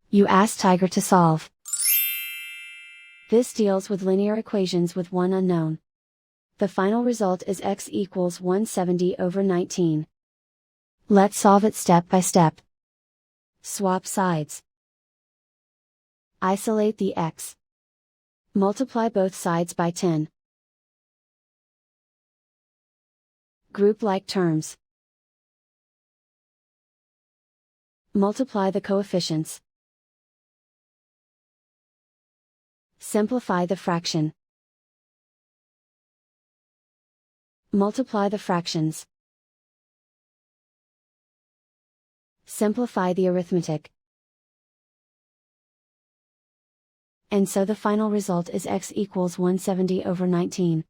You ask Tiger to solve. This deals with linear equations with one unknown. The final result is x equals 170 over 19. Let's solve it step by step. Swap sides. Isolate the x. Multiply both sides by 10. Group like terms. Multiply the coefficients. Simplify the fraction. Multiply the fractions. Simplify the arithmetic. And so the final result is x equals 170 over 19.